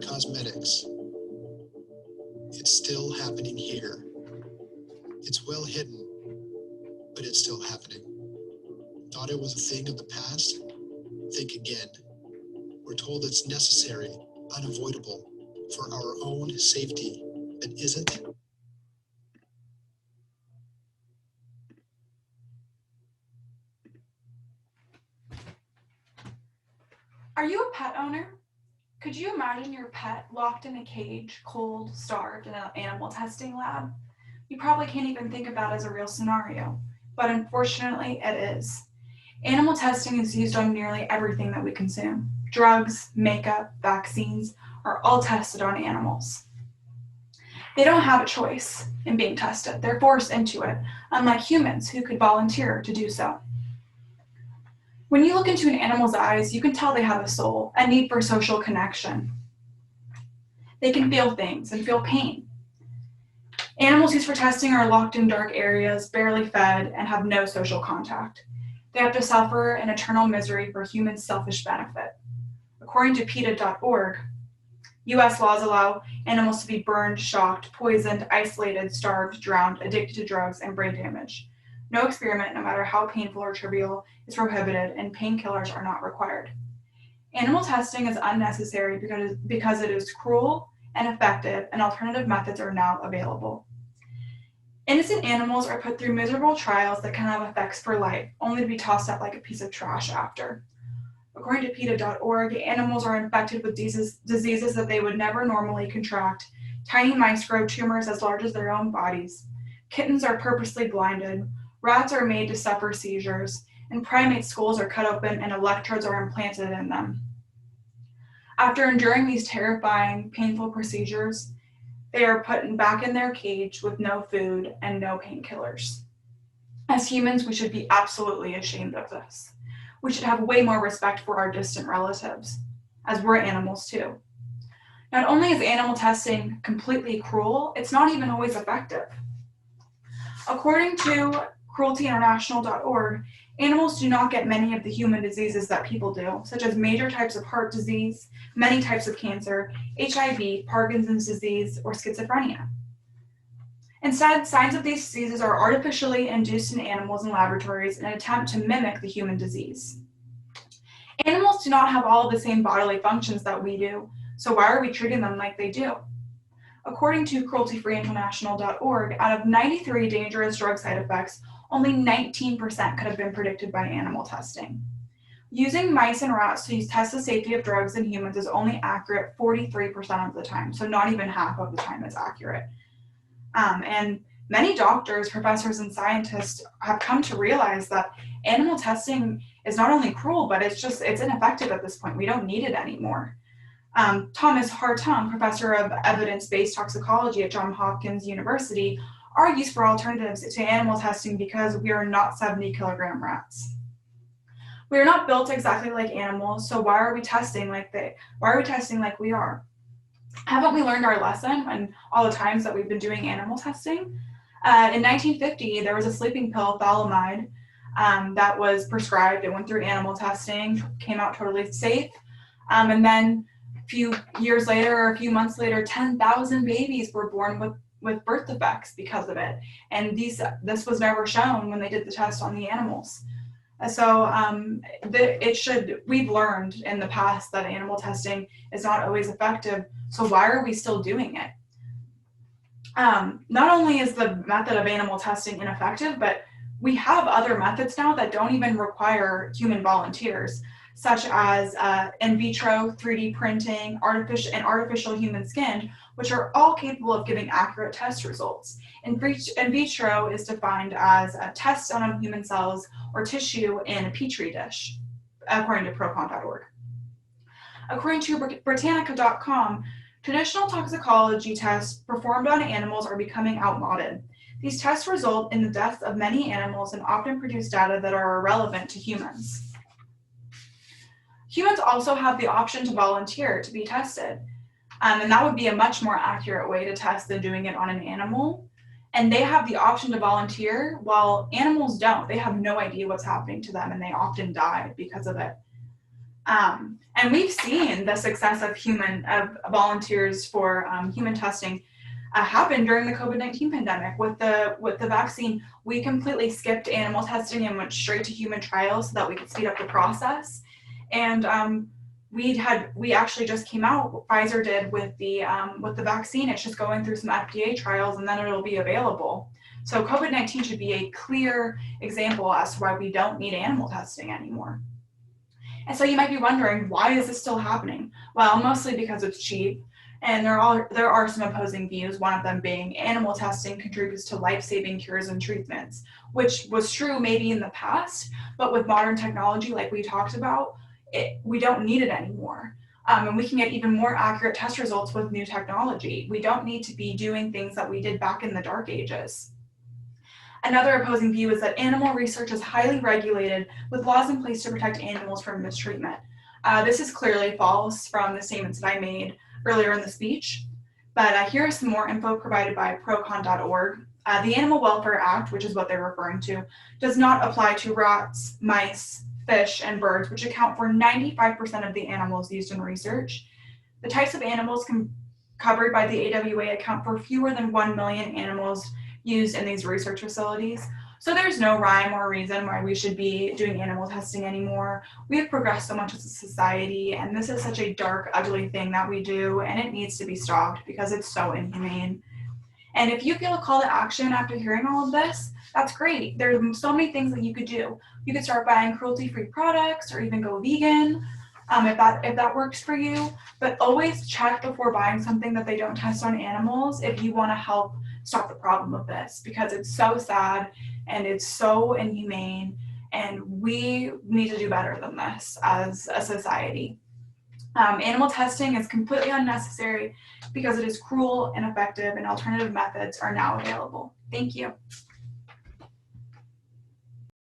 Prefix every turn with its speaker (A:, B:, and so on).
A: cosmetics. It's still happening here. It's well hidden, but it's still happening. Thought it was a thing of the past? Think again. We're told it's necessary, unavoidable, for our own safety, but is it?
B: Are you a pet owner? Could you imagine your pet locked in a cage, cold, starved, in an animal testing lab? You probably can't even think of that as a real scenario, but unfortunately it is. Animal testing is used on nearly everything that we consume. Drugs, makeup, vaccines are all tested on animals. They don't have a choice in being tested. They're forced into it, unlike humans who could volunteer to do so. When you look into an animal's eyes, you can tell they have a soul, a need for social connection. They can feel things and feel pain. Animals used for testing are locked in dark areas, barely fed, and have no social contact. They have to suffer an eternal misery for human selfish benefit. According to PETA.org, US laws allow animals to be burned, shocked, poisoned, isolated, starved, drowned, addicted to drugs, and brain damage. No experiment, no matter how painful or trivial, is prohibited, and painkillers are not required. Animal testing is unnecessary because it is cruel and ineffective, and alternative methods are now available. Innocent animals are put through miserable trials that can have effects for life, only to be tossed out like a piece of trash after. According to PETA.org, animals are infected with diseases that they would never normally contract. Tiny mice grow tumors as large as their own bodies. Kittens are purposely blinded. Rats are made to suffer seizures, and primate skulls are cut open and electrodes are implanted in them. After enduring these terrifying, painful procedures, they are put back in their cage with no food and no painkillers. As humans, we should be absolutely ashamed of this. We should have way more respect for our distant relatives, as we're animals too. Not only is animal testing completely cruel, it's not even always effective. According to crueltyinternational.org, animals do not get many of the human diseases that people do, such as major types of heart disease, many types of cancer, HIV, Parkinson's disease, or schizophrenia. Instead, signs of these diseases are artificially induced in animals in laboratories in an attempt to mimic the human disease. Animals do not have all of the same bodily functions that we do, so why are we treating them like they do? According to crueltyfreeinternational.org, out of 93 dangerous drug side effects, only 19% could have been predicted by animal testing. Using mice and rats to test the safety of drugs in humans is only accurate 43% of the time, so not even half of the time it's accurate. And many doctors, professors, and scientists have come to realize that animal testing is not only cruel, but it's ineffective at this point. We don't need it anymore. Thomas Hartung, professor of evidence-based toxicology at Johns Hopkins University, argues for alternatives to animal testing because we are not 70-kilogram rats. We are not built exactly like animals, so why are we testing like we are? Haven't we learned our lesson on all the times that we've been doing animal testing? In 1950, there was a sleeping pill, thalidomide, that was prescribed. It went through animal testing, came out totally safe, and then a few years later, or a few months later, 10,000 babies were born with birth defects because of it. And this was never shown when they did the test on the animals. So we've learned in the past that animal testing is not always effective. So why are we still doing it? Not only is the method of animal testing ineffective, but we have other methods now that don't even require human volunteers, such as in vitro 3D printing, artificial human skin, which are all capable of giving accurate test results. In vitro is defined as a test on human cells or tissue in a petri dish, according to procon.org. According to Britannica.com, traditional toxicology tests performed on animals are becoming outmoded. These tests result in the deaths of many animals and often produce data that are irrelevant to humans. Humans also have the option to volunteer to be tested, and that would be a much more accurate way to test than doing it on an animal. And they have the option to volunteer, while animals don't. They have no idea what's happening to them, and they often die because of it. And we've seen the success of volunteers for human testing happen during the COVID-19 pandemic. With the vaccine, we completely skipped animal testing and went straight to human trials so that we could speed up the process. And we actually just came out, Pfizer did with the vaccine. It's just going through some FDA trials and then it'll be available. So COVID-19 should be a clear example as to why we don't need animal testing anymore. And so you might be wondering, why is this still happening? Well, mostly because it's cheap. And there are some opposing views, one of them being animal testing contributes to life-saving cures and treatments, which was true maybe in the past, but with modern technology like we talked about, we don't need it anymore. And we can get even more accurate test results with new technology. We don't need to be doing things that we did back in the dark ages. Another opposing view is that animal research is highly regulated with laws in place to protect animals from mistreatment. This is clearly false from the statements that I made earlier in the speech, but here is some more info provided by procon.org. The Animal Welfare Act, which is what they're referring to, does not apply to rats, mice, fish, and birds, which account for 95% of the animals used in research. The types of animals covered by the AWA account for fewer than 1 million animals used in these research facilities. So there's no rhyme or reason why we should be doing animal testing anymore. We have progressed so much as a society, and this is such a dark, ugly thing that we do, and it needs to be stopped because it's so inhumane. And if you feel a call to action after hearing all of this, that's great. There's so many things that you could do. You could start buying cruelty-free products or even go vegan if that works for you. But always check before buying something that they don't test on animals if you want to help stop the problem of this, because it's so sad and it's so inhumane, and we need to do better than this as a society. Animal testing is completely unnecessary because it is cruel, ineffective, and alternative methods are now available. Thank you.